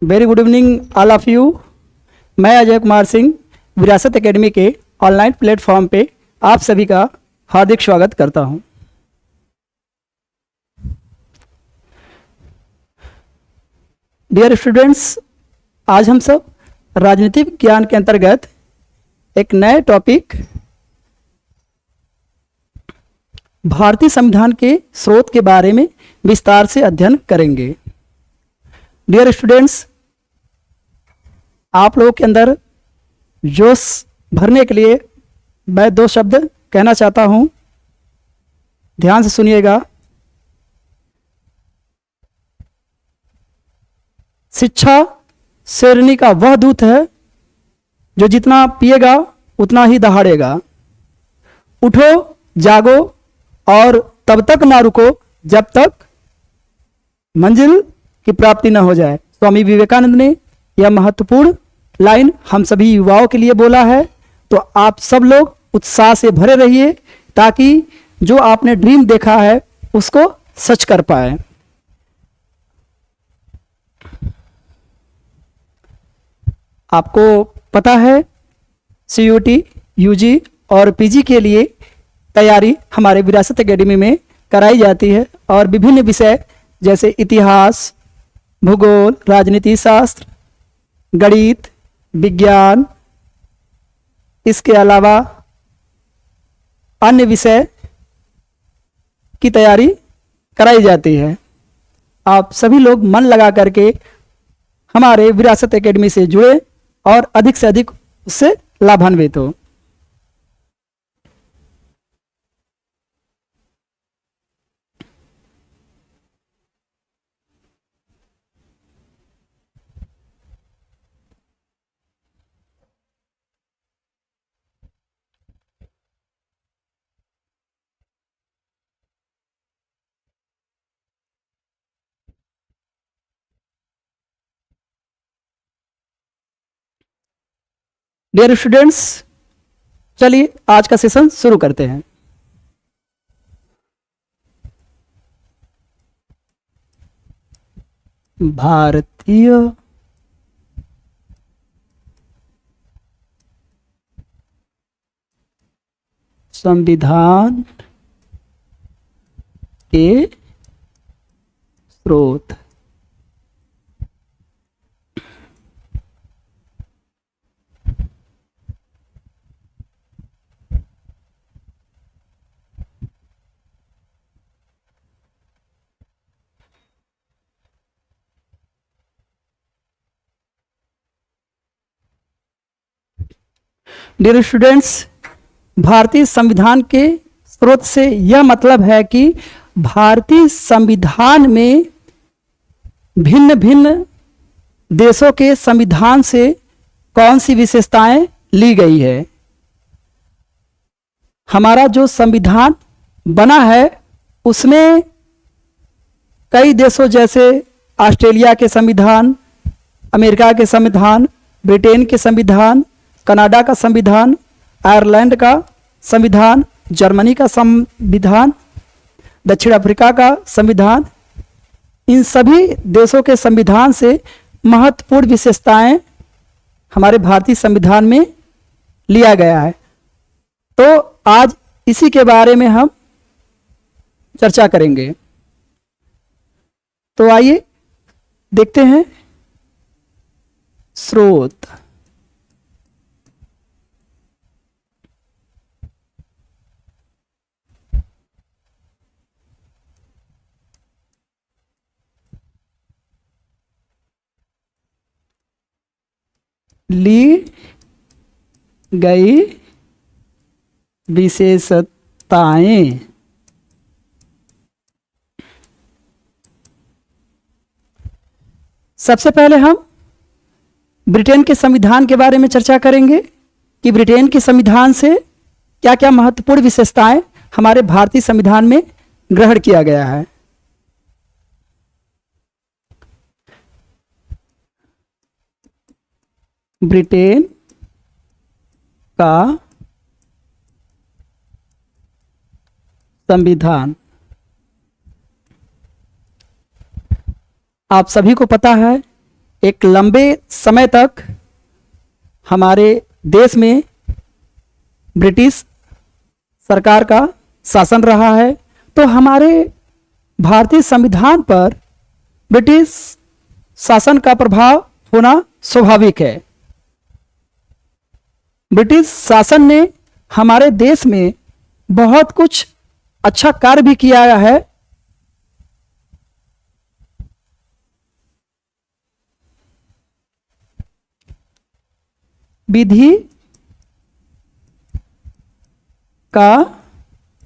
Very good evening all of you. मैं अजय कुमार सिंह विरासत academy के ऑनलाइन प्लेटफॉर्म पे आप सभी का हार्दिक स्वागत करता हूं। डियर स्टूडेंट्स, आज हम सब राजनीतिक ज्ञान के अंतर्गत एक नए टॉपिक भारतीय संविधान के स्रोत के बारे में विस्तार से अध्ययन करेंगे। डियर स्टूडेंट्स, आप लोगों के अंदर जोश भरने के लिए मैं दो शब्द कहना चाहता हूं, ध्यान से सुनिएगा। शिक्षा शेरनी का वह दूत है जो जितना पिएगा उतना ही दहाड़ेगा। उठो जागो और तब तक ना रुको जब तक मंजिल की प्राप्ति न हो जाए। स्वामी विवेकानंद ने यह महत्वपूर्ण लाइन हम सभी युवाओं के लिए बोला है, तो आप सब लोग उत्साह से भरे रहिए ताकि जो आपने ड्रीम देखा है उसको सच कर पाए। आपको पता है सीयूटी, यूजी और पीजी के लिए तैयारी हमारे विरासत एकेडमी में कराई जाती है और विभिन्न विषय जैसे इतिहास, भूगोल, राजनीति शास्त्र, गणित, विज्ञान, इसके अलावा अन्य विषय की तैयारी कराई जाती है। आप सभी लोग मन लगा करके हमारे विरासत एकेडमी से जुड़े और अधिक से अधिक उससे लाभान्वित हो। डियर स्टूडेंट्स, चलिए आज का सेशन शुरू करते हैं। भारतीय संविधान के स्रोत। डियर स्टूडेंट्स, भारतीय संविधान के स्रोत से यह मतलब है कि भारतीय संविधान में भिन्न भिन्न देशों के संविधान से कौन सी विशेषताएं ली गई है। हमारा जो संविधान बना है उसमें कई देशों जैसे ऑस्ट्रेलिया के संविधान, अमेरिका के संविधान, ब्रिटेन के संविधान, कनाडा का संविधान, आयरलैंड का संविधान, जर्मनी का संविधान, दक्षिण अफ्रीका का संविधान, इन सभी देशों के संविधान से महत्वपूर्ण विशेषताएं हमारे भारतीय संविधान में लिया गया है। तो आज इसी के बारे में हम चर्चा करेंगे। तो आइए देखते हैं स्रोत। ली गई विशेषताएं। सबसे पहले हम ब्रिटेन के संविधान के बारे में चर्चा करेंगे कि ब्रिटेन के संविधान से क्या क्या महत्वपूर्ण विशेषताएं हमारे भारतीय संविधान में ग्रहण किया गया है। ब्रिटेन का संविधान, आप सभी को पता है एक लंबे समय तक हमारे देश में ब्रिटिश सरकार का शासन रहा है, तो हमारे भारतीय संविधान पर ब्रिटिश शासन का प्रभाव होना स्वाभाविक है। ब्रिटिश शासन ने हमारे देश में बहुत कुछ अच्छा कार्य भी किया है। विधि का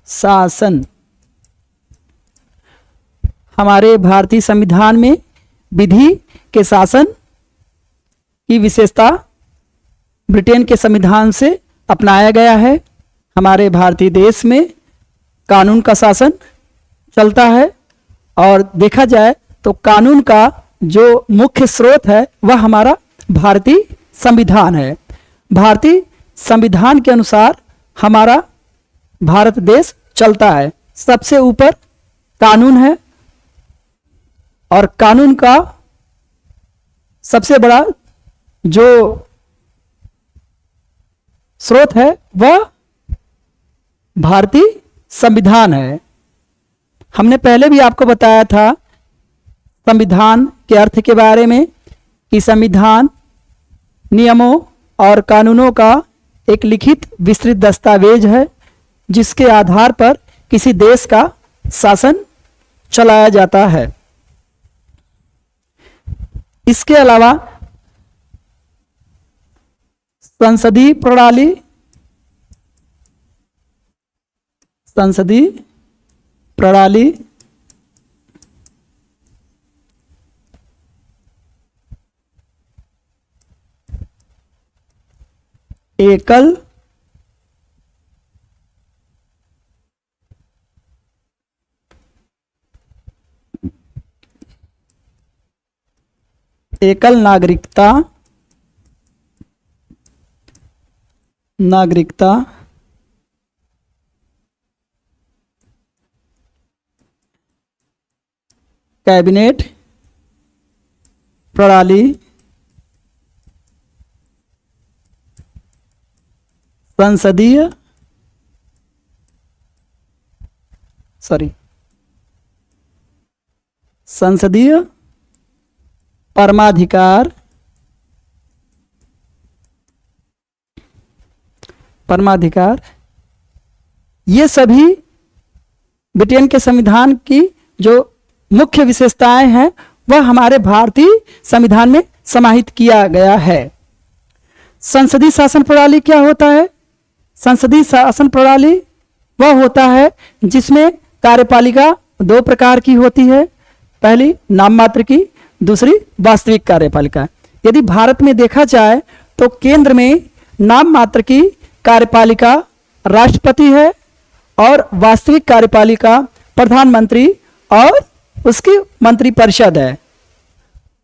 शासन, हमारे भारतीय संविधान में विधि के शासन की विशेषता ब्रिटेन के संविधान से अपनाया गया है। हमारे भारतीय देश में कानून का शासन चलता है, और देखा जाए तो कानून का जो मुख्य स्रोत है वह हमारा भारतीय संविधान है। भारतीय संविधान के अनुसार हमारा भारत देश चलता है। सबसे ऊपर कानून है, और कानून का सबसे बड़ा जो स्रोत है वह भारतीय संविधान है। हमने पहले भी आपको बताया था संविधान के अर्थ के बारे में कि संविधान नियमों और कानूनों का एक लिखित विस्तृत दस्तावेज है, जिसके आधार पर किसी देश का शासन चलाया जाता है। इसके अलावा संसदीय प्रणाली, एकल नागरिकता कैबिनेट प्रणाली, संसदीय परमाधिकार, ये सभी ब्रिटेन के संविधान की जो मुख्य विशेषताएं हैं वह हमारे भारतीय संविधान में समाहित किया गया है। संसदीय शासन प्रणाली क्या होता है? संसदीय शासन प्रणाली वह होता है जिसमें कार्यपालिका दो प्रकार की होती है, पहली नाम मात्र की, दूसरी वास्तविक कार्यपालिका। यदि भारत में देखा जाए तो केंद्र में नाम मात्र की कार्यपालिका राष्ट्रपति है, और वास्तविक कार्यपालिका प्रधानमंत्री और उसकी मंत्रिपरिषद है।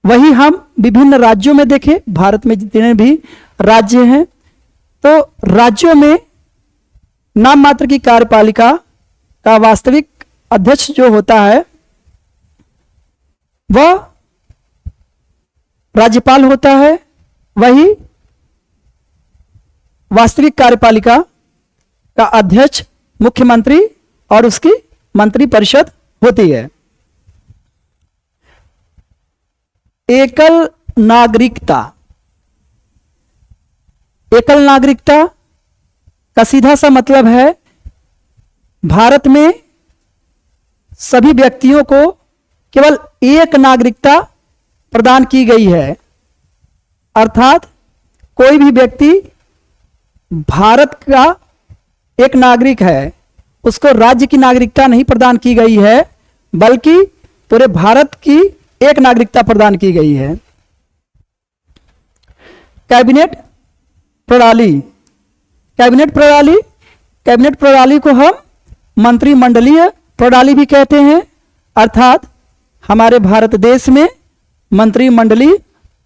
वही हम विभिन्न राज्यों में देखें, भारत में जितने भी राज्य हैं, तो राज्यों में नाम मात्र की कार्यपालिका का वास्तविक अध्यक्ष जो होता है वह राज्यपाल होता है, वही वास्तविक कार्यपालिका का अध्यक्ष मुख्यमंत्री और उसकी मंत्रिपरिषद होती है। एकल नागरिकता का सीधा सा मतलब है भारत में सभी व्यक्तियों को केवल एक नागरिकता प्रदान की गई है, अर्थात कोई भी व्यक्ति भारत का एक नागरिक है, उसको राज्य की नागरिकता नहीं प्रदान की गई है, बल्कि पूरे भारत की एक नागरिकता प्रदान की गई है। कैबिनेट प्रणाली को हम मंत्रिमंडलीय प्रणाली भी कहते हैं, अर्थात हमारे भारत देश में मंत्रिमंडलीय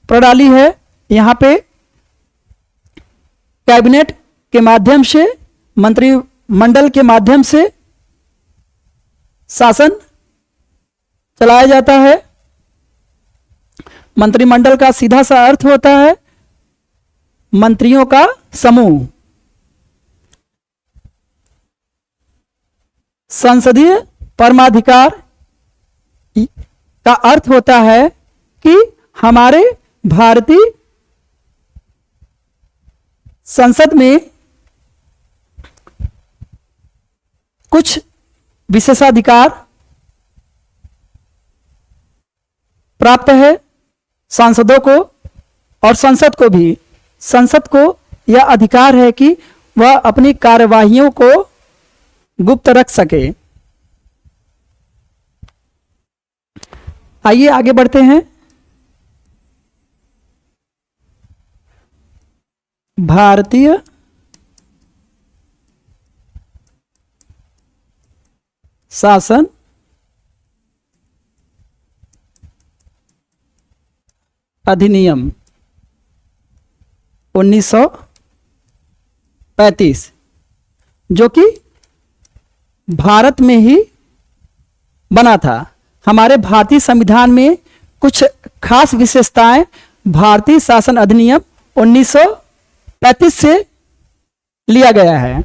प्रणाली है। यहाँ पे कैबिनेट के माध्यम से, मंत्रिमंडल के माध्यम से शासन चलाया जाता है। मंत्रिमंडल का सीधा सा अर्थ होता है मंत्रियों का समूह। संसदीय परमाधिकार का अर्थ होता है कि हमारे भारतीय संसद में कुछ विशेषाधिकार प्राप्त है सांसदों को, और संसद को भी। संसद को यह अधिकार है कि वह अपनी कार्यवाहियों को गुप्त रख सके। आइए आगे बढ़ते हैं। भारतीय शासन अधिनियम 1935, जो कि भारत में ही बना था। हमारे भारतीय संविधान में कुछ खास विशेषताएं भारतीय शासन अधिनियम 1935 से लिया गया है।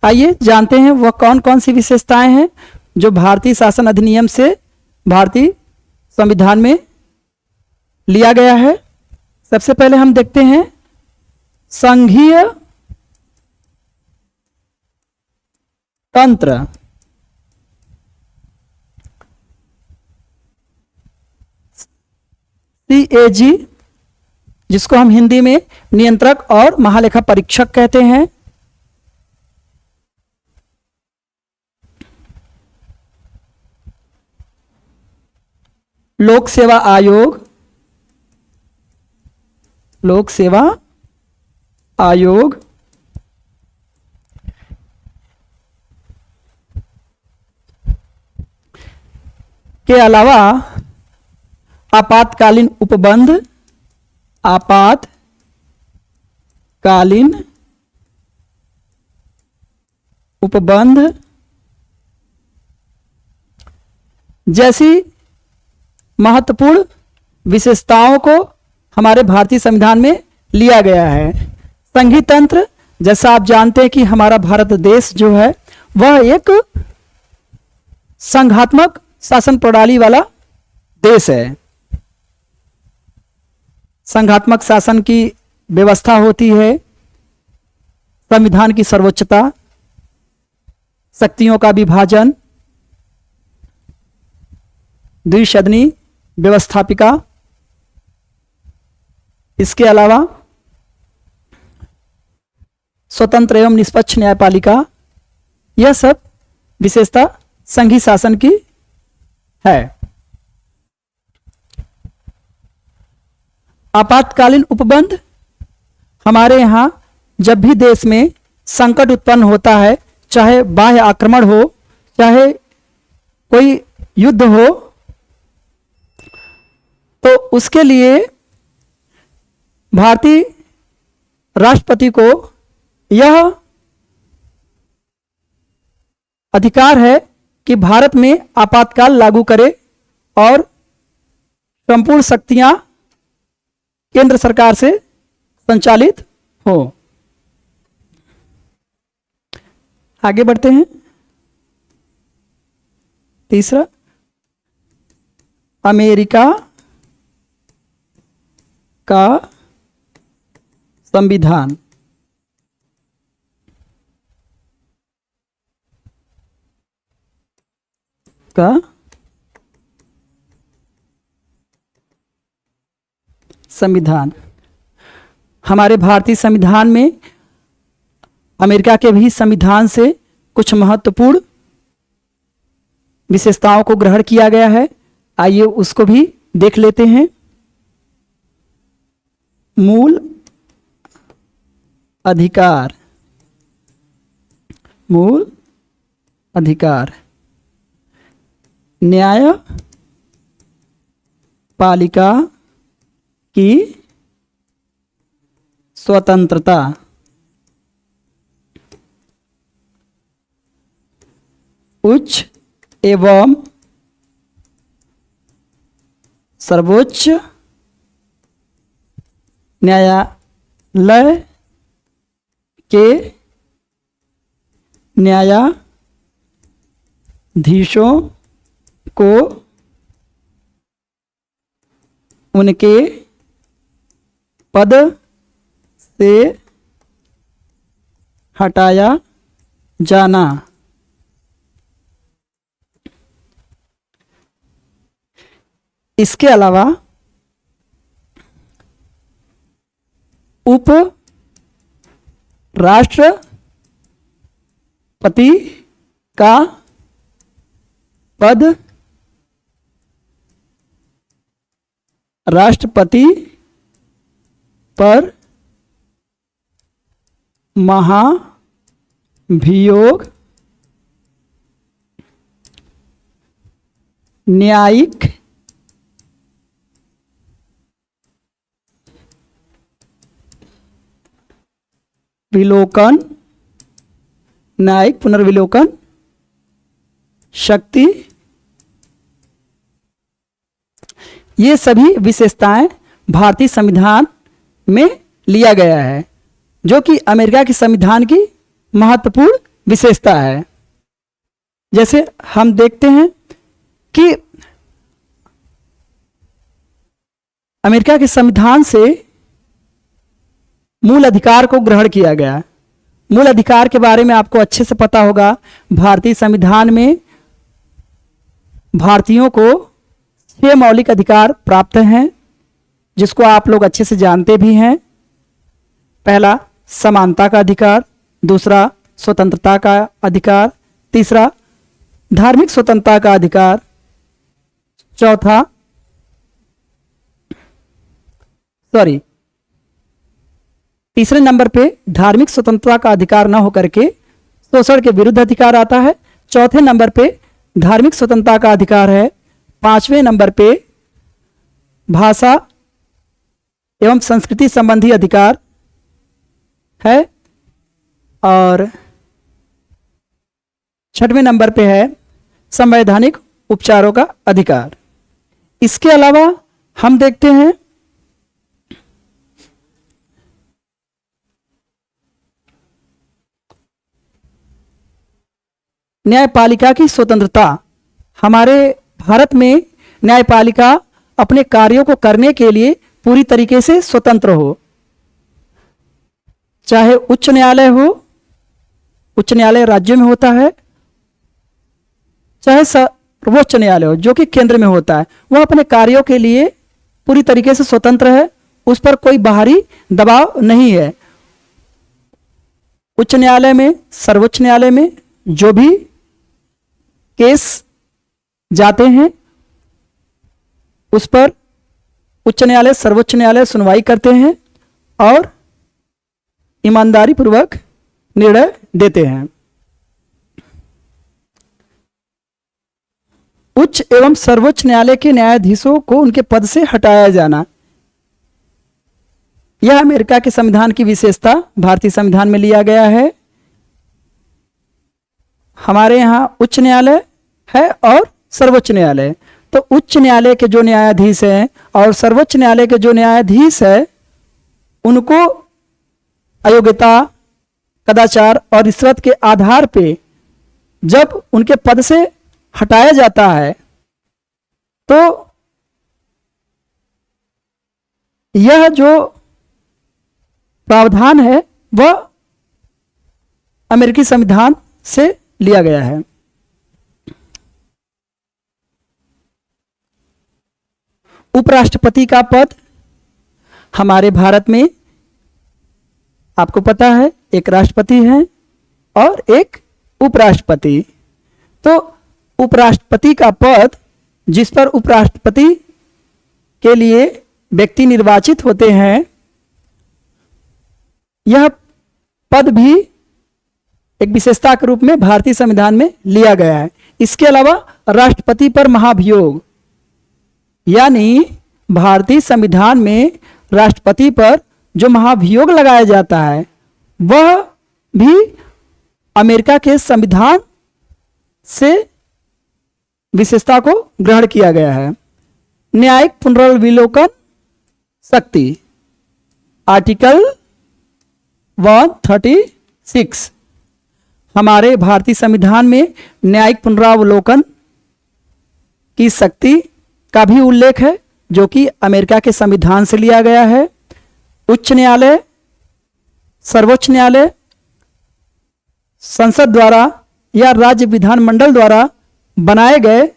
आइए जानते हैं वह कौन कौन सी विशेषताएं हैं जो भारतीय शासन अधिनियम से भारतीय संविधान में लिया गया है। सबसे पहले हम देखते हैं संघीय तंत्र। CAG, जिसको हम हिंदी में नियंत्रक और महालेखा परीक्षक कहते हैं। लोक सेवा आयोग, लोक सेवा आयोग, के अलावा आपातकालीन उपबंध, आपातकालीन उपबंध जैसी महत्वपूर्ण विशेषताओं को हमारे भारतीय संविधान में लिया गया है। संघीय तंत्र, जैसा आप जानते हैं कि हमारा भारत देश जो है वह एक संघात्मक शासन प्रणाली वाला देश है। संघात्मक शासन की व्यवस्था होती है, संविधान की सर्वोच्चता, शक्तियों का विभाजन, द्विसदनी व्यवस्थापिका, इसके अलावा स्वतंत्र एवं निष्पक्ष न्यायपालिका, यह सब विशेषता संघीय शासन की है। आपातकालीन उपबंध, हमारे यहां जब भी देश में संकट उत्पन्न होता है, चाहे बाह्य आक्रमण हो, चाहे कोई युद्ध हो, तो उसके लिए भारतीय राष्ट्रपति को यह अधिकार है कि भारत में आपातकाल लागू करे और संपूर्ण शक्तियां केंद्र सरकार से संचालित हो। आगे बढ़ते हैं। तीसरा, अमेरिका का संविधान। का संविधान, हमारे भारतीय संविधान में अमेरिका के भी संविधान से कुछ महत्वपूर्ण विशेषताओं को ग्रहण किया गया है। आइए उसको भी देख लेते हैं। मूल अधिकार, मूल अधिकार, न्यायपालिका की स्वतंत्रता, उच्च एवं सर्वोच्च न्यायालय के न्यायाधीशों को उनके पद से हटाया जाना। इसके अलावा उप राष्ट्रपति का पद राष्ट्रपति पर महाभियोग न्यायिक विलोकन न्यायिक पुनर्विलोकन शक्ति, ये सभी विशेषताएं भारतीय संविधान में लिया गया है, जो कि अमेरिका के संविधान की महत्वपूर्ण विशेषता है। जैसे हम देखते हैं कि अमेरिका के संविधान से मूल अधिकार को ग्रहण किया गया। मूल अधिकार के बारे में आपको अच्छे से पता होगा। भारतीय संविधान में भारतीयों को 6 मौलिक अधिकार प्राप्त हैं, जिसको आप लोग अच्छे से जानते भी हैं। पहला समानता का अधिकार, दूसरा स्वतंत्रता का अधिकार, तीसरा धार्मिक स्वतंत्रता का अधिकार, चौथा तीसरे नंबर पे धार्मिक स्वतंत्रता का अधिकार न होकर के शोषण के विरुद्ध अधिकार आता है। चौथे नंबर पे धार्मिक स्वतंत्रता का अधिकार है। 5वें नंबर पे भाषा एवं संस्कृति संबंधी अधिकार है और 6वें नंबर पे है संवैधानिक उपचारों का अधिकार। इसके अलावा हम देखते हैं न्यायपालिका की स्वतंत्रता। हमारे भारत में न्यायपालिका अपने कार्यों को करने के लिए पूरी तरीके से स्वतंत्र हो, चाहे उच्च न्यायालय हो, उच्च न्यायालय राज्य में होता है, चाहे सर्वोच्च न्यायालय हो जो कि केंद्र में होता है, वह अपने कार्यों के लिए पूरी तरीके से स्वतंत्र है। उस पर कोई बाहरी दबाव नहीं है। उच्च न्यायालय में, सर्वोच्च न्यायालय में जो भी केस जाते हैं उस पर उच्च न्यायालय, सर्वोच्च न्यायालय सुनवाई करते हैं और ईमानदारी पूर्वक निर्णय देते हैं। उच्च एवं सर्वोच्च न्यायालय के न्यायाधीशों को उनके पद से हटाया जाना, यह अमेरिका के संविधान की विशेषता भारतीय संविधान में लिया गया है। हमारे यहाँ उच्च न्यायालय है और सर्वोच्च न्यायालय। तो उच्च न्यायालय के जो न्यायाधीश हैं और सर्वोच्च न्यायालय के जो न्यायाधीश है, उनको अयोग्यता, कदाचार और रिश्वत के आधार पे जब उनके पद से हटाया जाता है तो यह जो प्रावधान है वह अमेरिकी संविधान से लिया गया है। उपराष्ट्रपति का पद हमारे भारत में आपको पता है एक राष्ट्रपति है और एक उपराष्ट्रपति। तो उपराष्ट्रपति का पद, जिस पर उपराष्ट्रपति के लिए व्यक्ति निर्वाचित होते हैं, यह पद भी एक विशेषता के रूप में भारतीय संविधान में लिया गया है। इसके अलावा राष्ट्रपति पर महाभियोग, यानी भारतीय संविधान में राष्ट्रपति पर जो महाभियोग लगाया जाता है वह भी अमेरिका के संविधान से विशेषता को ग्रहण किया गया है। न्यायिक पुनर्विलोकन शक्ति, आर्टिकल 136। हमारे भारतीय संविधान में न्यायिक पुनरावलोकन की शक्ति का भी उल्लेख है, जो कि अमेरिका के संविधान से लिया गया है। उच्च न्यायालय, सर्वोच्च न्यायालय, संसद द्वारा या राज्य विधानमंडल द्वारा बनाए गए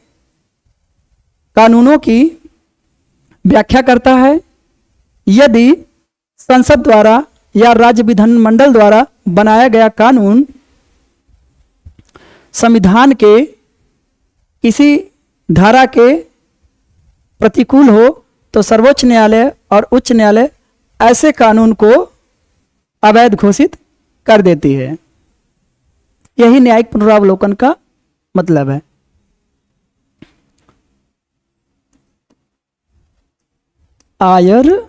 कानूनों की व्याख्या करता है। यदि संसद द्वारा या राज्य विधानमंडल द्वारा बनाया गया कानून संविधान के किसी धारा के प्रतिकूल हो तो सर्वोच्च न्यायालय और उच्च न्यायालय ऐसे कानून को अवैध घोषित कर देती है। यही न्यायिक पुनरावलोकन का मतलब है। आयरलैंड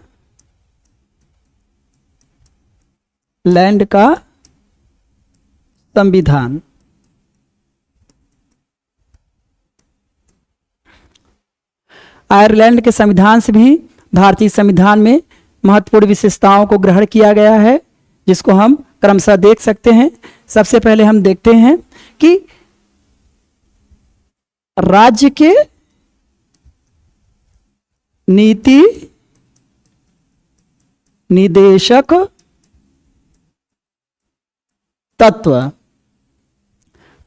का संविधान। आयरलैंड के संविधान से भी भारतीय संविधान में महत्वपूर्ण विशेषताओं को ग्रहण किया गया है, जिसको हम क्रमशः देख सकते हैं। सबसे पहले हम देखते हैं कि राज्य के नीति निदेशक तत्व।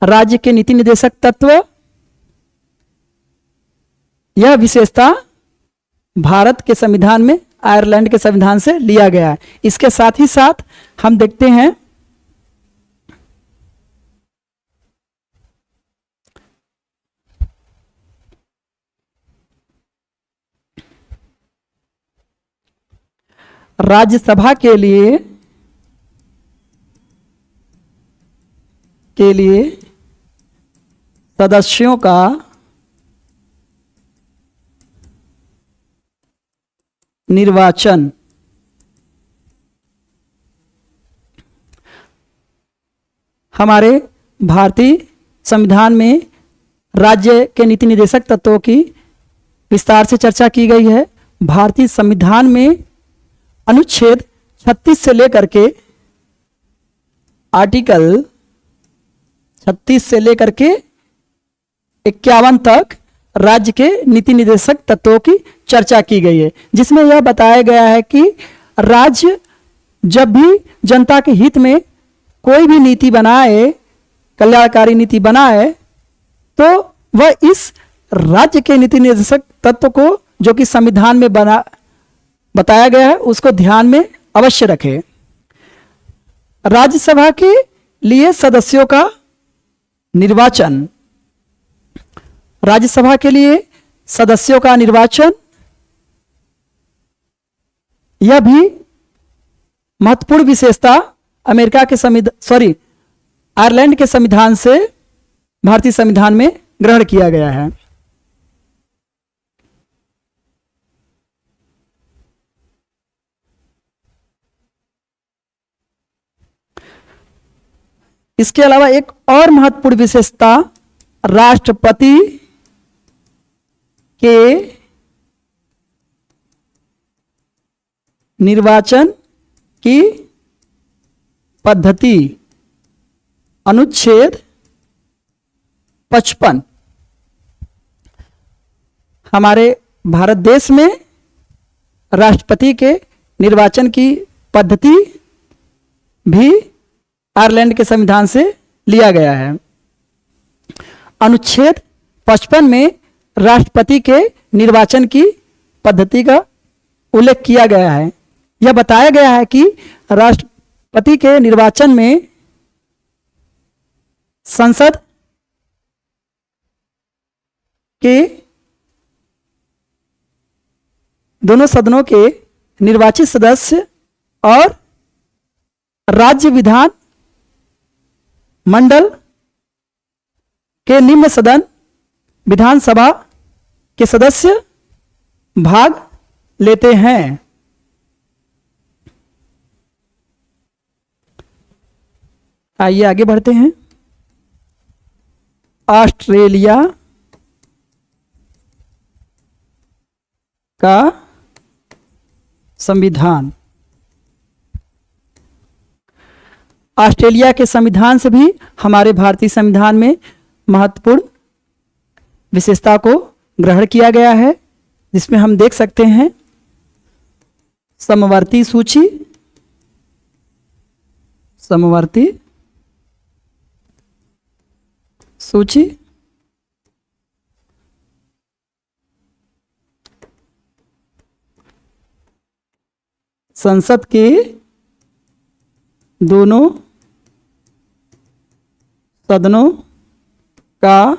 राज्य के नीति निदेशक तत्व, यह विशेषता भारत के संविधान में आयरलैंड के संविधान से लिया गया है। इसके साथ ही साथ हम देखते हैं राज्यसभा के लिए सदस्यों का निर्वाचन हमारे भारतीय संविधान में राज्य के नीति निदेशक तत्वों की विस्तार से चर्चा की गई है। भारतीय संविधान में अनुच्छेद 36 से लेकर के आर्टिकल 36 से लेकर के 51 तक राज्य के नीति निदेशक तत्वों की चर्चा की गई है, जिसमें यह बताया गया है कि राज्य जब भी जनता के हित में कोई भी नीति बनाए, कल्याणकारी नीति बनाए, तो वह इस राज्य के नीति निर्देशक तत्व को, जो कि संविधान में बताया गया है, उसको ध्यान में अवश्य रखे। राज्यसभा के लिए सदस्यों का निर्वाचन, राज्यसभा के लिए सदस्यों का निर्वाचन, यह भी महत्वपूर्ण विशेषता अमेरिका के आयरलैंड के संविधान से भारतीय संविधान में ग्रहण किया गया है। इसके अलावा एक और महत्वपूर्ण विशेषता राष्ट्रपति के निर्वाचन की पद्धति, अनुच्छेद 55। हमारे भारत देश में राष्ट्रपति के निर्वाचन की पद्धति भी आयरलैंड के संविधान से लिया गया है। अनुच्छेद 55 में राष्ट्रपति के निर्वाचन की पद्धति का उल्लेख किया गया है। यह बताया गया है कि राष्ट्रपति के निर्वाचन में संसद के दोनों सदनों के निर्वाचित सदस्य और राज्य विधान मंडल के निम्न सदन विधानसभा के सदस्य भाग लेते हैं। आइए आगे बढ़ते हैं। ऑस्ट्रेलिया का संविधान। ऑस्ट्रेलिया के संविधान से भी हमारे भारतीय संविधान में महत्वपूर्ण विशेषता को ग्रहण किया गया है, जिसमें हम देख सकते हैं समवर्ती सूची, समवर्ती सूची, संसद के दोनों सदनों का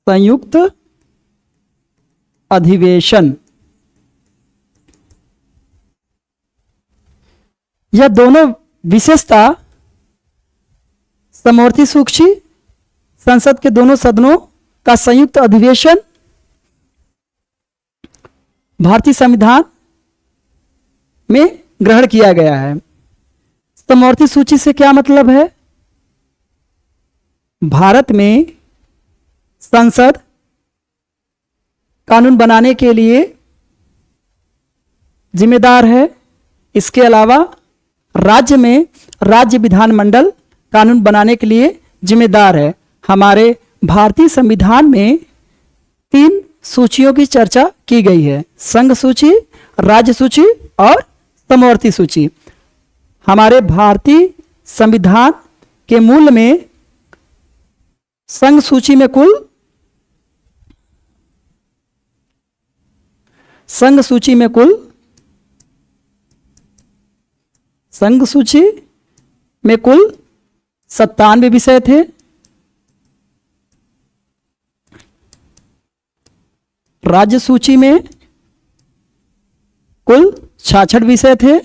संयुक्त अधिवेशन। यह दोनों विशेषता समवर्ती सूची, संसद के दोनों सदनों का संयुक्त अधिवेशन भारतीय संविधान में ग्रहण किया गया है। समवर्ती सूची से क्या मतलब है? भारत में संसद कानून बनाने के लिए जिम्मेदार है। इसके अलावा राज्य में राज्य विधानमंडल कानून बनाने के लिए जिम्मेदार है। हमारे भारतीय संविधान में 3 सूचियों की चर्चा की गई है: संघ सूची, राज्य सूची और समवर्ती सूची। हमारे भारतीय संविधान के मूल में संघ सूची में कुल संघ सूची में 97 विषय थे। राज्य सूची में कुल 66 विषय थे।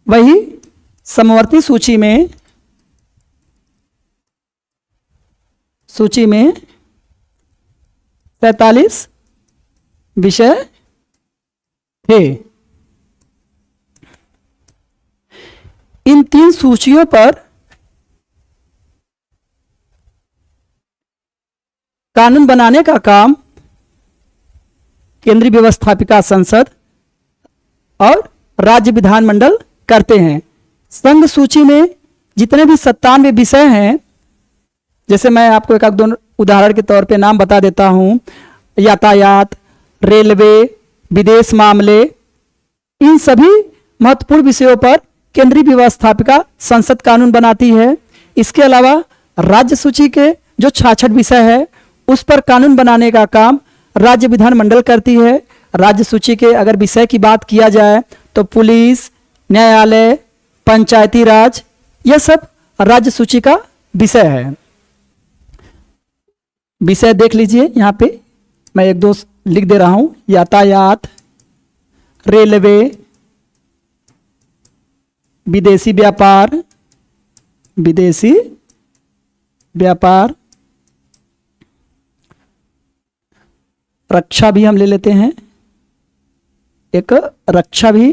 वही समवर्ती सूची में 43 विषय थे। इन 3 सूचियों पर कानून बनाने का काम केंद्रीय व्यवस्थापिका संसद और राज्य विधानमंडल करते हैं। संघ सूची में जितने भी 97 विषय हैं, जैसे मैं आपको एक दो उदाहरण के तौर पे नाम बता देता हूं: यातायात, रेलवे, विदेश मामले, इन सभी महत्वपूर्ण विषयों पर केंद्रीय व्यवस्थापिका संसद कानून बनाती है। इसके अलावा राज्य सूची के जो 66 विषय है, उस पर कानून बनाने का काम राज्य विधानमंडल करती है। राज्य सूची के अगर विषय की बात किया जाए तो पुलिस, न्यायालय, पंचायती राज, यह सब राज्य सूची का विषय है। विषय देख लीजिए, यहाँ पे मैं 1-2 लिख दे रहा हूं: यातायात, रेलवे, विदेशी व्यापार, रक्षा भी हम ले लेते हैं, एक रक्षा भी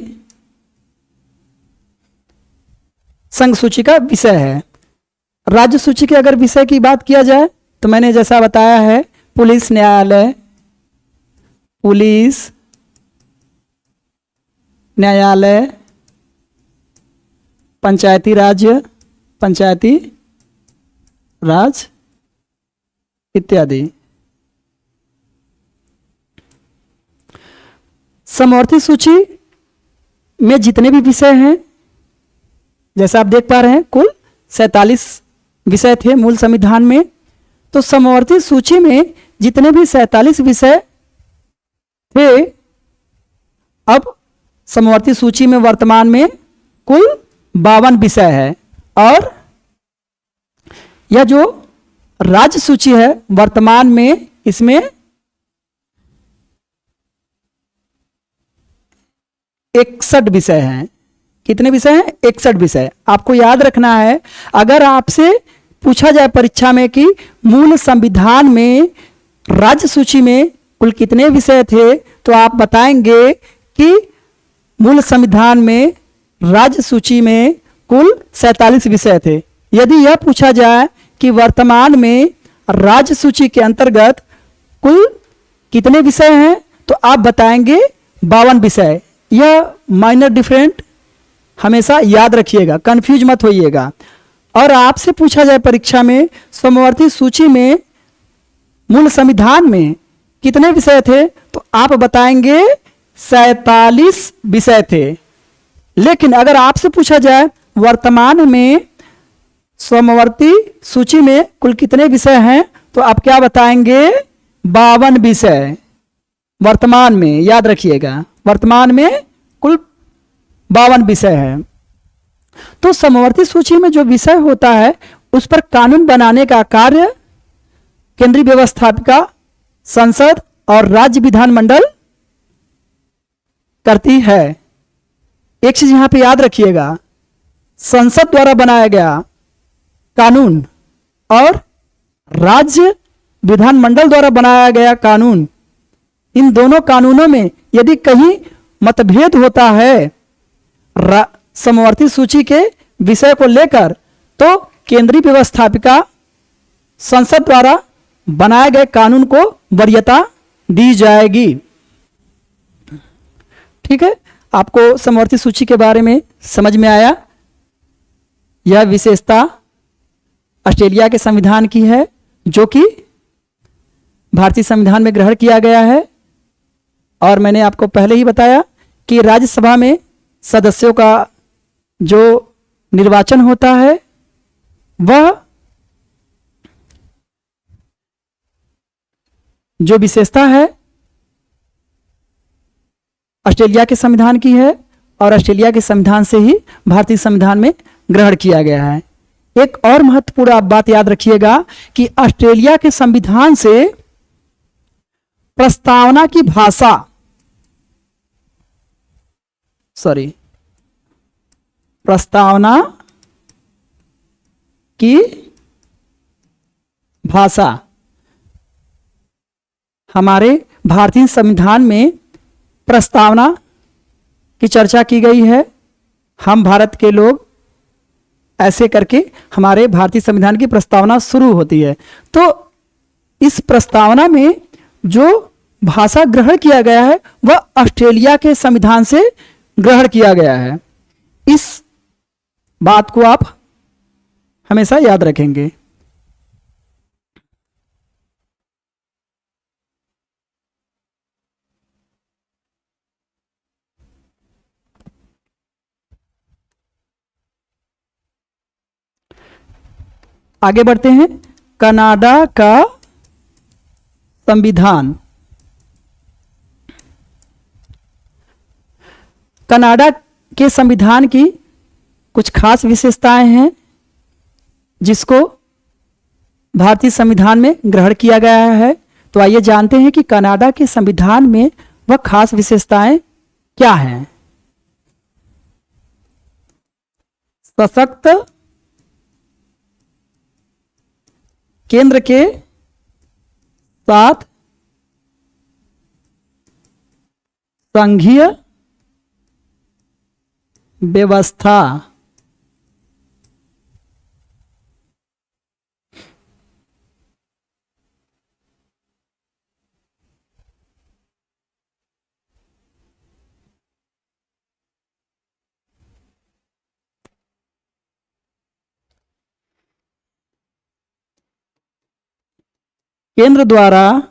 संघ सूची का विषय है। राज्य सूची के अगर विषय की बात किया जाए तो मैंने जैसा बताया है, पुलिस, न्यायालय, पंचायती राज इत्यादि। समवर्ती सूची में जितने भी विषय हैं, जैसा आप देख पा रहे हैं, कुल 47 विषय थे मूल संविधान में। तो समवर्ती सूची में जितने भी 47 विषय थे, अब समवर्ती सूची में वर्तमान में कुल 52 विषय है। और यह जो राज्य सूची है, वर्तमान में इसमें 61 विषय हैं। कितने विषय हैं? 61 विषय। आपको याद रखना है, अगर आपसे पूछा जाए परीक्षा में कि मूल संविधान में राज्य सूची में कुल कितने विषय थे, तो आप बताएंगे कि मूल संविधान में राज्य सूची में कुल 47 विषय थे। यदि यह पूछा जाए कि वर्तमान में राज्य सूची के अंतर्गत कुल कितने विषय हैं, तो आप बताएंगे 52 विषय। यह माइनर डिफरेंट हमेशा याद रखिएगा, कंफ्यूज मत होइएगा। और आपसे पूछा जाए परीक्षा में समवर्ती सूची में मूल संविधान में कितने विषय थे, तो आप बताएंगे 47 विषय थे। लेकिन अगर आपसे पूछा जाए वर्तमान में समवर्ती सूची में कुल कितने विषय हैं, तो आप क्या बताएंगे 52 विषय। वर्तमान में याद रखिएगा, वर्तमान में कुल 52 विषय है। तो समवर्ती सूची में जो विषय होता है उस पर कानून बनाने का कार्य केंद्रीय व्यवस्थापिका संसद और राज्य विधानमंडल करती है। एक चीज यहां पे याद रखिएगा, संसद द्वारा बनाया गया कानून और राज्य विधानमंडल द्वारा बनाया गया कानून, इन दोनों कानूनों में यदि कहीं मतभेद होता है समवर्ती सूची के विषय को लेकर, तो केंद्रीय व्यवस्थापिका संसद द्वारा बनाए गए कानून को वरीयता दी जाएगी। ठीक है, आपको समवर्ती सूची के बारे में समझ में आया। यह विशेषता ऑस्ट्रेलिया के संविधान की है जो कि भारतीय संविधान में ग्रहण किया गया है। और मैंने आपको पहले ही बताया कि राज्यसभा में सदस्यों का जो निर्वाचन होता है वह जो विशेषता है ऑस्ट्रेलिया के संविधान की है और ऑस्ट्रेलिया के संविधान से ही भारतीय संविधान में ग्रहण किया गया है। एक और महत्वपूर्ण आप बात याद रखिएगा कि ऑस्ट्रेलिया के संविधान से प्रस्तावना की भाषा प्रस्तावना की भाषा हमारे भारतीय संविधान में प्रस्तावना की चर्चा की गई है। हम भारत के लोग ऐसे करके हमारे भारतीय संविधान की प्रस्तावना शुरू होती है। तो इस प्रस्तावना में जो भाषा ग्रहण किया गया है वह ऑस्ट्रेलिया के संविधान से ग्रहण किया गया है। इस बात को आप हमेशा याद रखेंगे। आगे बढ़ते हैं। कनाडा का संविधान। कनाडा के संविधान की कुछ खास विशेषताएं हैं जिसको भारतीय संविधान में ग्रहण किया गया है। तो आइए जानते हैं कि कनाडा के संविधान में वह खास विशेषताएं क्या हैं। सशक्त केंद्र के साथ संघीय व्यवस्था। केंद्र द्वारा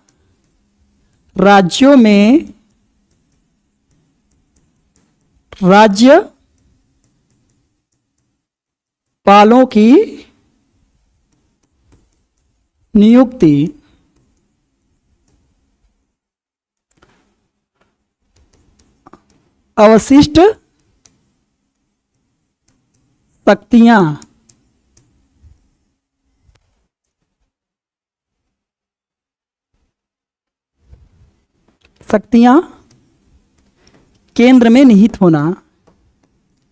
राज्यों में राज्य पालों की नियुक्ति। अवशिष्ट शक्तियां केंद्र में निहित होना।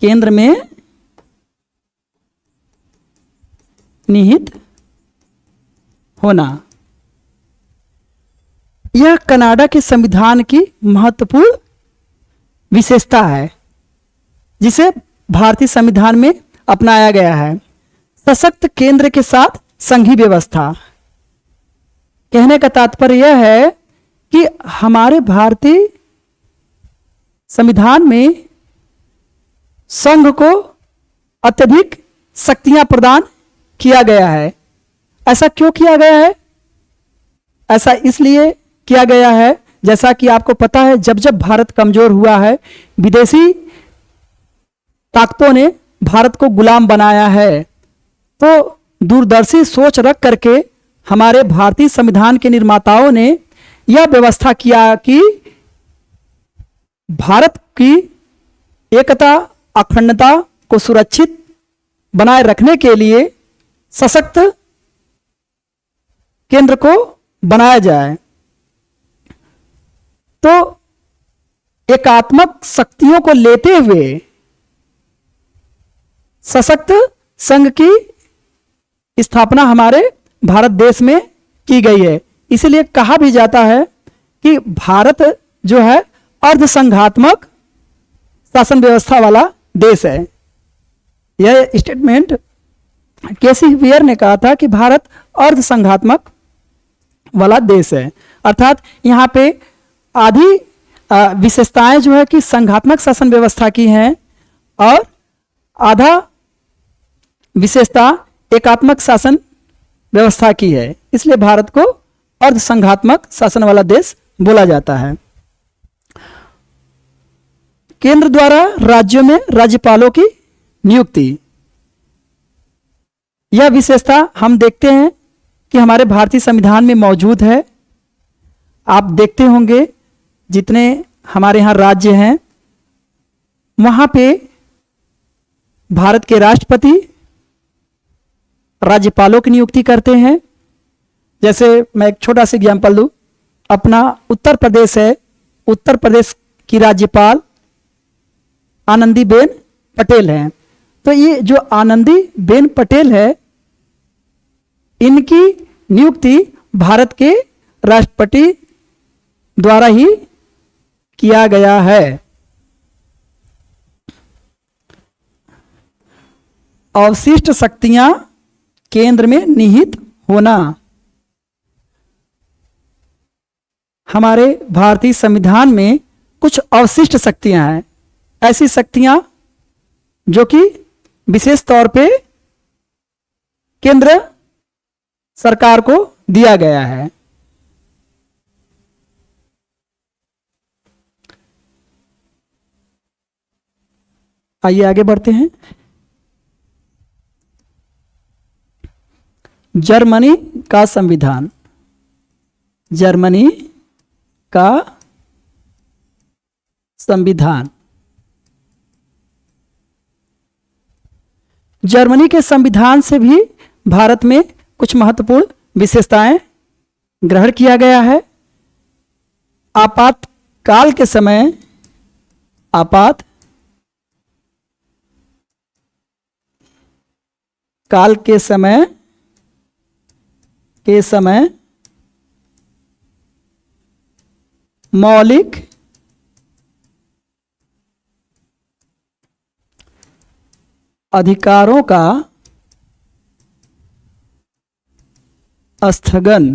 केंद्र में निहित होना यह कनाडा के संविधान की महत्वपूर्ण विशेषता है जिसे भारतीय संविधान में अपनाया गया है। सशक्त केंद्र के साथ संघीय व्यवस्था। कहने का तात्पर्य यह है कि हमारे भारतीय संविधान में संघ को अत्यधिक शक्तियां प्रदान किया गया है। ऐसा क्यों किया गया है? ऐसा इसलिए किया गया है, जैसा कि आपको पता है, जब जब भारत कमजोर हुआ है, विदेशी ताकतों ने भारत को गुलाम बनाया है, तो दूरदर्शी सोच रख करके हमारे भारतीय संविधान के निर्माताओं ने यह व्यवस्था किया कि भारत की एकता अखंडता को सुरक्षित बनाए रखने के लिए सशक्त केंद्र को बनाया जाए। तो एकात्मक शक्तियों को लेते हुए सशक्त संघ की स्थापना हमारे भारत देश में की गई है। इसलिए कहा भी जाता है कि भारत जो है अर्धसंघात्मक शासन व्यवस्था वाला देश है। यह स्टेटमेंट केसी वेयर ने कहा था कि भारत अर्धसंघात्मक वाला देश है, अर्थात यहाँ पे आधी विशेषताएं जो है कि संघात्मक शासन व्यवस्था की हैं और आधा विशेषता एकात्मक शासन व्यवस्था की है। इसलिए भारत को अर्धसंघात्मक शासन वाला देश बोला जाता है। केंद्र द्वारा राज्यों में राज्यपालों की नियुक्ति, यह विशेषता हम देखते हैं कि हमारे भारतीय संविधान में मौजूद है। आप देखते होंगे जितने हमारे यहाँ राज्य हैं वहाँ पे भारत के राष्ट्रपति राज्यपालों की नियुक्ति करते हैं। जैसे मैं एक छोटा सा एग्जाम्पल दूँ, अपना उत्तर प्रदेश है, उत्तर प्रदेश की राज्यपाल आनंदीबेन पटेल हैं। तो ये जो आनंदीबेन पटेल है, इनकी नियुक्ति भारत के राष्ट्रपति द्वारा ही किया गया है। अवशिष्ट शक्तियां केंद्र में निहित होना, हमारे भारतीय संविधान में कुछ अवशिष्ट शक्तियां हैं, ऐसी शक्तियां जो कि विशेष तौर पे केंद्र सरकार को दिया गया है। आइए आगे बढ़ते हैं। जर्मनी का संविधान, जर्मनी का संविधान, जर्मनी के संविधान से भी भारत में कुछ महत्वपूर्ण विशेषताएं ग्रहण किया गया है। आपातकाल के समय, काल के समय मौलिक अधिकारों का स्थगन,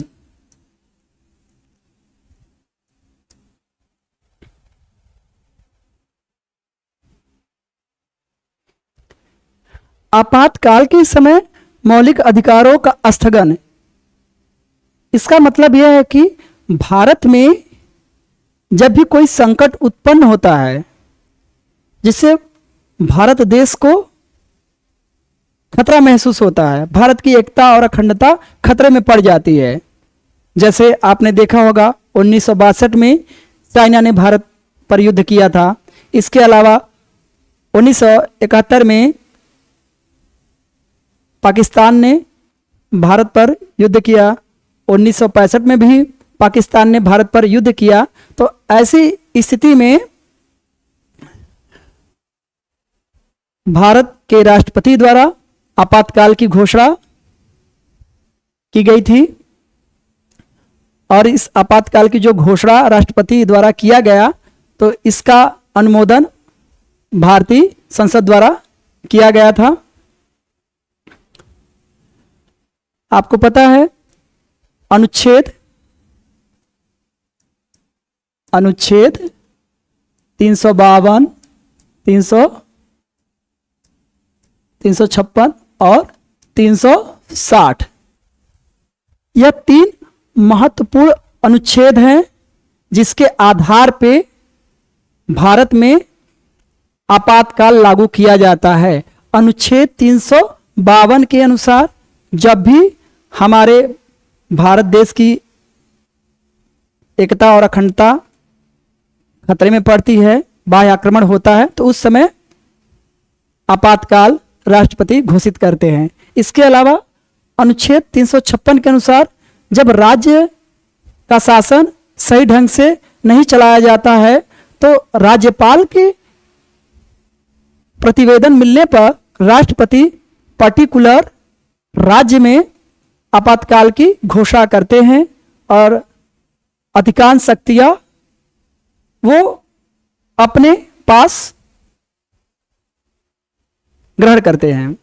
आपातकाल के समय मौलिक अधिकारों का स्थगन, इसका मतलब यह है कि भारत में जब भी कोई संकट उत्पन्न होता है जिससे भारत देश को खतरा महसूस होता है, भारत की एकता और अखंडता खतरे में पड़ जाती है। जैसे आपने देखा होगा 1962 में चाइना ने भारत पर युद्ध किया था। इसके अलावा 1971 में पाकिस्तान ने भारत पर युद्ध किया, 1965 में भी पाकिस्तान ने भारत पर युद्ध किया। तो ऐसी स्थिति में भारत के राष्ट्रपति द्वारा आपातकाल की घोषणा की गई थी और इस आपातकाल की जो घोषणा राष्ट्रपति द्वारा किया गया तो इसका अनुमोदन भारतीय संसद द्वारा किया गया था। आपको पता है अनुच्छेद अनुच्छेद 352, 356 और 360। यह 3 महत्वपूर्ण अनुच्छेद हैं जिसके आधार पे भारत में आपातकाल लागू किया जाता है। अनुच्छेद 352 के अनुसार जब भी हमारे भारत देश की एकता और अखंडता खतरे में पड़ती है, बाह्य आक्रमण होता है, तो उस समय आपातकाल राष्ट्रपति घोषित करते हैं। इसके अलावा अनुच्छेद 356 के अनुसार जब राज्य का शासन सही ढंग से नहीं चलाया जाता है तो राज्यपाल के प्रतिवेदन मिलने पर राष्ट्रपति पर्टिकुलर राज्य में आपातकाल की घोषणा करते हैं और अधिकांश शक्तियां वो अपने पास ग्रहण करते हैं।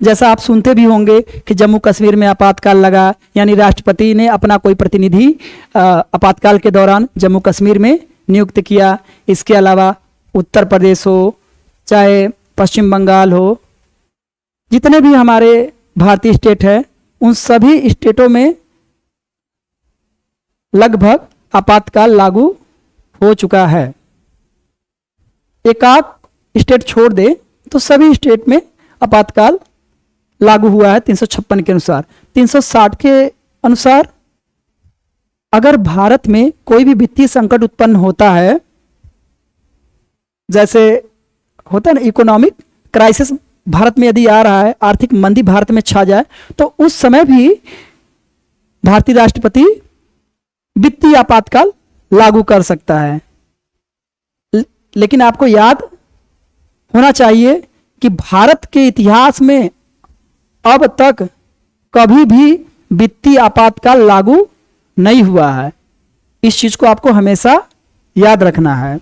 जैसा आप सुनते भी होंगे कि जम्मू कश्मीर में आपातकाल लगा, यानी राष्ट्रपति ने अपना कोई प्रतिनिधि आपातकाल के दौरान जम्मू कश्मीर में नियुक्त किया। इसके अलावा उत्तर प्रदेश हो चाहे पश्चिम बंगाल हो, जितने भी हमारे भारतीय स्टेट है उन सभी स्टेटों में लगभग आपातकाल लागू हो चुका है। एक आध स्टेट छोड़ दे तो सभी स्टेट में आपातकाल लागू हुआ है 356 के अनुसार। 360 के अनुसार अगर भारत में कोई भी वित्तीय संकट उत्पन्न होता है, जैसे होता है ना इकोनॉमिक क्राइसिस भारत में यदि आ रहा है, आर्थिक मंदी भारत में छा जाए, तो उस समय भी भारतीय राष्ट्रपति वित्तीय आपातकाल लागू कर सकता है। लेकिन आपको याद होना चाहिए कि भारत के इतिहास में अब तक कभी भी वित्तीय आपातकाल लागू नहीं हुआ है। इस चीज को आपको हमेशा याद रखना है।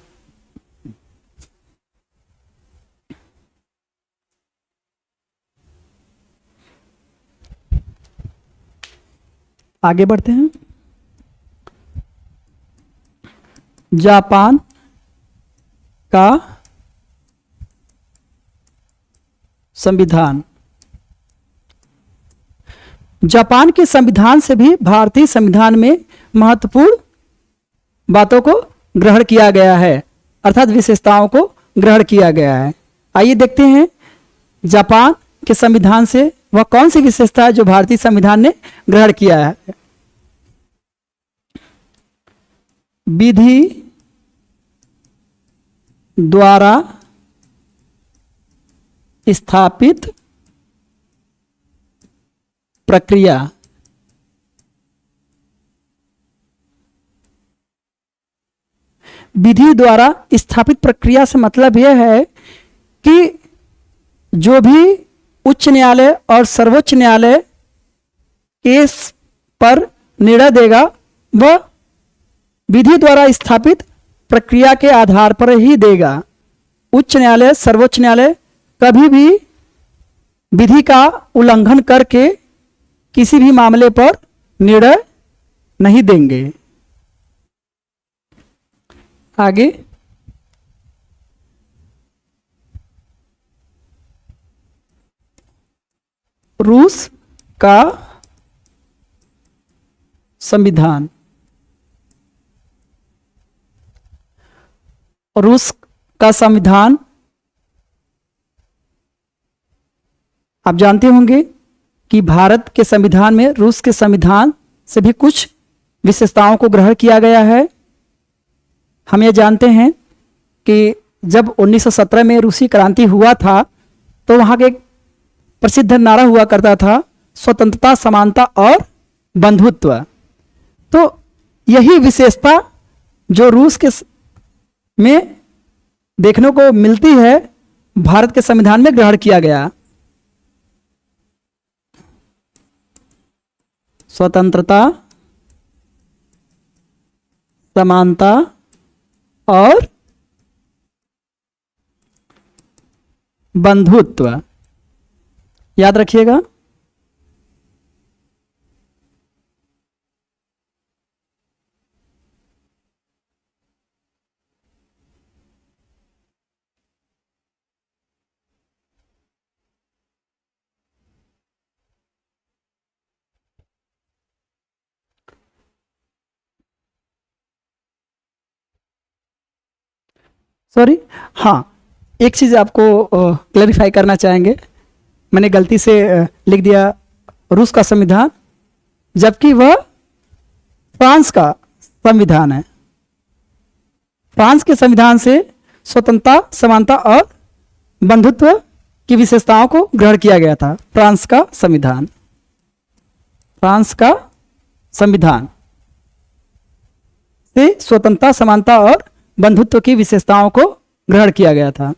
आगे बढ़ते हैं। जापान का संविधान। जापान के संविधान से भी भारतीय संविधान में महत्वपूर्ण बातों को ग्रहण किया गया है, अर्थात विशेषताओं को ग्रहण किया गया है। आइए देखते हैं जापान के संविधान से वह कौन सी विशेषता है जो भारतीय संविधान ने ग्रहण किया है। विधि द्वारा स्थापित प्रक्रिया। विधि द्वारा स्थापित प्रक्रिया से मतलब यह है कि जो भी उच्च न्यायालय और सर्वोच्च न्यायालय केस पर निर्णय देगा वह विधि द्वारा स्थापित प्रक्रिया के आधार पर ही देगा। उच्च न्यायालय सर्वोच्च न्यायालय कभी भी विधि का उल्लंघन करके किसी भी मामले पर निर्णय नहीं देंगे। आगे रूस का संविधान। रूस का संविधान आप जानते होंगे कि भारत के संविधान में रूस के संविधान से भी कुछ विशेषताओं को ग्रहण किया गया है। हम ये जानते हैं कि जब 1917 में रूसी क्रांति हुआ था तो वहाँ के एक प्रसिद्ध नारा हुआ करता था, स्वतंत्रता, समानता और बंधुत्व। तो यही विशेषता जो रूस के में देखने को मिलती है भारत के संविधान में ग्रहण किया गया। स्वतंत्रता, समानता और बंधुत्व, याद रखिएगा। सॉरी, हाँ, एक चीज़ आपको क्लैरिफाई करना चाहेंगे। मैंने गलती से लिख दिया रूस का संविधान, जबकि वह फ्रांस का संविधान है। फ्रांस के संविधान से स्वतंत्रता, समानता और बंधुत्व की विशेषताओं को ग्रहण किया गया था। फ्रांस का संविधान, फ्रांस का संविधान से स्वतंत्रता, समानता और बंधुत्व की विशेषताओं को ग्रहण किया गया था।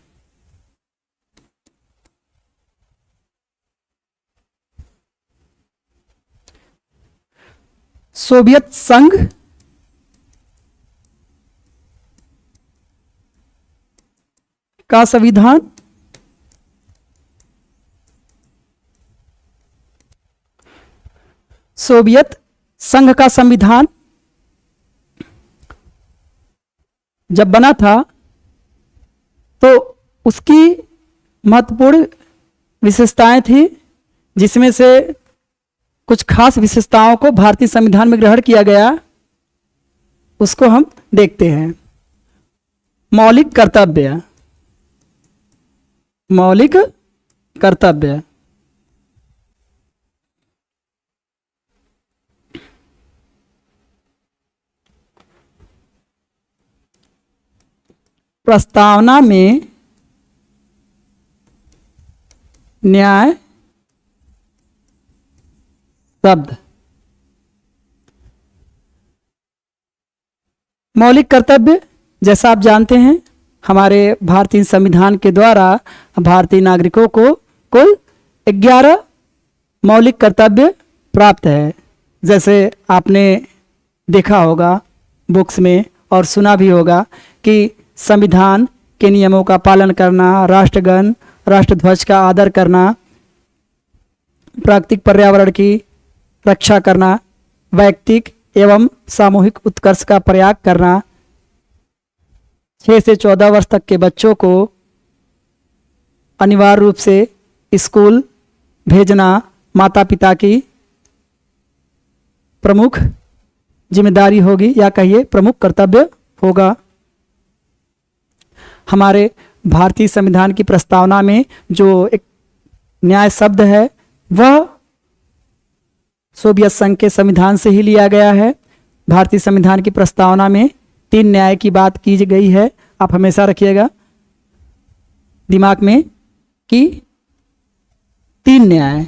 सोवियत संघ का संविधान सोवियत संघ का संविधान जब बना था तो उसकी महत्वपूर्ण विशेषताएं थी, जिसमें से कुछ खास विशेषताओं को भारतीय संविधान में ग्रहण किया गया। उसको हम देखते हैं। मौलिक कर्तव्य, मौलिक कर्तव्य, प्रस्तावना में न्याय शब्द। मौलिक कर्तव्य, जैसा आप जानते हैं, हमारे भारतीय संविधान के द्वारा भारतीय नागरिकों को कुल 11 मौलिक कर्तव्य प्राप्त है। जैसे आपने देखा होगा बुक्स में और सुना भी होगा कि संविधान के नियमों का पालन करना, राष्ट्रगान, राष्ट्रध्वज का आदर करना, प्राकृतिक पर्यावरण की रक्षा करना, वैयक्तिक एवं सामूहिक उत्कर्ष का प्रयाग करना, 6 से 14 वर्ष तक के बच्चों को अनिवार्य रूप से स्कूल भेजना माता पिता की प्रमुख जिम्मेदारी होगी, या कहिए प्रमुख कर्तव्य होगा। हमारे भारतीय संविधान की प्रस्तावना में जो एक न्याय शब्द है वह सोवियत संघ के संविधान से ही लिया गया है। भारतीय संविधान की प्रस्तावना में 3 न्याय की बात की गई है। आप हमेशा रखिएगा दिमाग में कि 3 न्याय,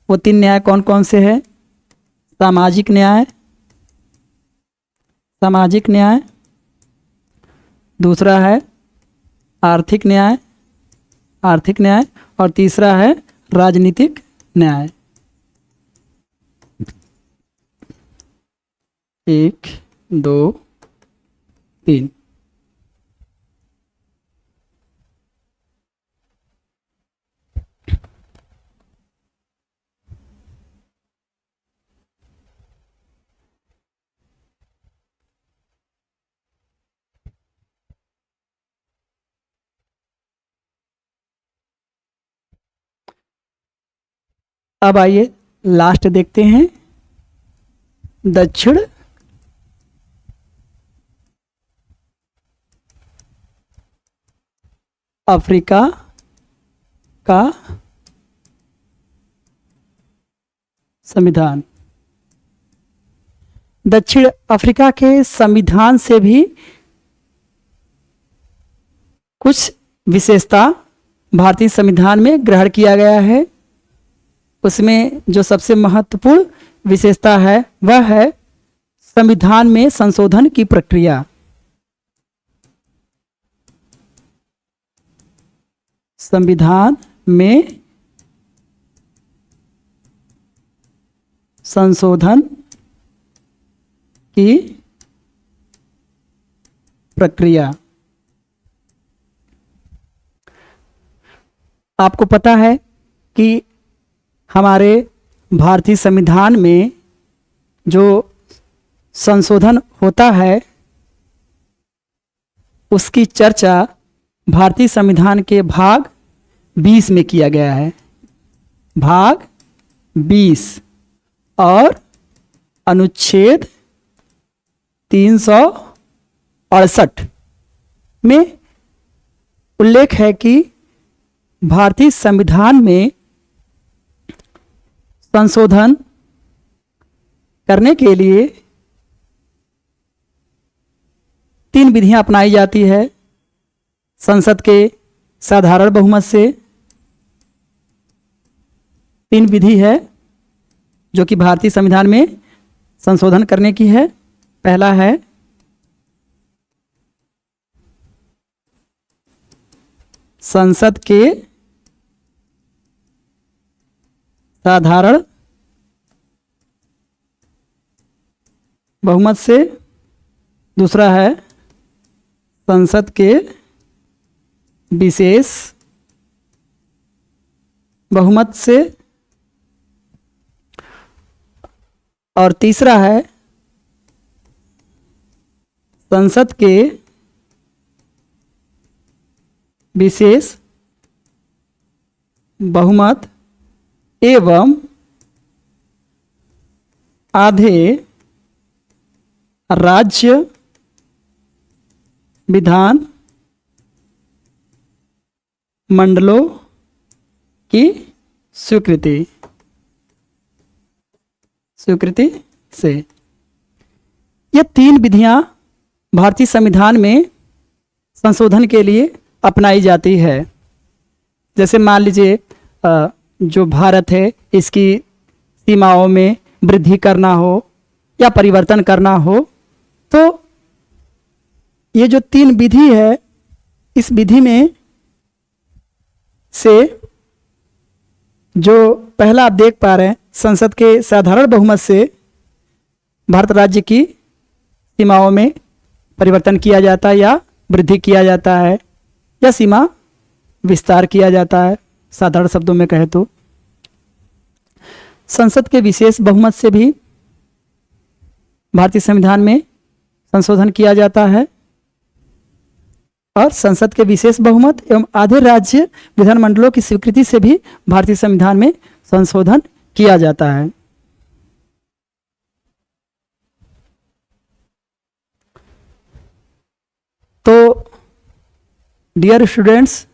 वो 3 न्याय कौन कौन से हैं? सामाजिक न्याय, सामाजिक न्याय, दूसरा है आर्थिक न्याय, आर्थिक न्याय, और तीसरा है राजनीतिक न्याय। 1 2 3। अब आइए लास्ट देखते हैं, दक्षिण अफ्रीका का संविधान। दक्षिण अफ्रीका के संविधान से भी कुछ विशेषता भारतीय संविधान में ग्रहण किया गया है। उसमें जो सबसे महत्वपूर्ण विशेषता है वह है संविधान में संशोधन की प्रक्रिया। संविधान में संशोधन की प्रक्रिया। आपको पता है कि हमारे भारतीय संविधान में जो संशोधन होता है उसकी चर्चा भारतीय संविधान के भाग 20 में किया गया है। भाग 20 और अनुच्छेद 368 में उल्लेख है कि भारतीय संविधान में संशोधन करने के लिए 3 विधियां अपनाई जाती है। संसद के साधारण बहुमत से 3 विधि है जो कि भारतीय संविधान में संशोधन करने की है। पहला है संसद के साधारण बहुमत से, दूसरा है संसद के विशेष बहुमत से, और तीसरा है संसद के विशेष बहुमत एवं आधे राज्य विधान मंडलों की स्वीकृति से। ये 3 विधियां भारतीय संविधान में संशोधन के लिए अपनाई जाती है। जैसे मान लीजिए जो भारत है इसकी सीमाओं में वृद्धि करना हो या परिवर्तन करना हो, तो ये जो 3 विधि है, इस विधि में से जो पहला आप देख पा रहे हैं, संसद के साधारण बहुमत से भारत राज्य की सीमाओं में परिवर्तन किया जाता है या वृद्धि किया जाता है या सीमा विस्तार किया जाता है। साधारण शब्दों में कहे तो संसद के विशेष बहुमत से भी भारतीय संविधान में संशोधन किया जाता है, और संसद के विशेष बहुमत एवं आधे राज्य विधानमंडलों की स्वीकृति से भी भारतीय संविधान में संशोधन किया जाता है। तो डियर स्टूडेंट्स,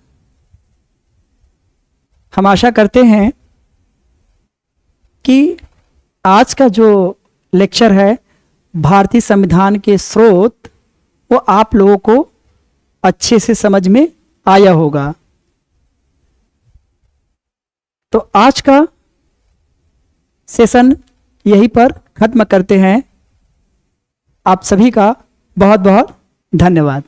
हम आशा करते हैं कि आज का जो लेक्चर है भारतीय संविधान के स्रोत, वो आप लोगों को अच्छे से समझ में आया होगा। तो आज का सेशन यहीं पर खत्म करते हैं। आप सभी का बहुत बहुत धन्यवाद।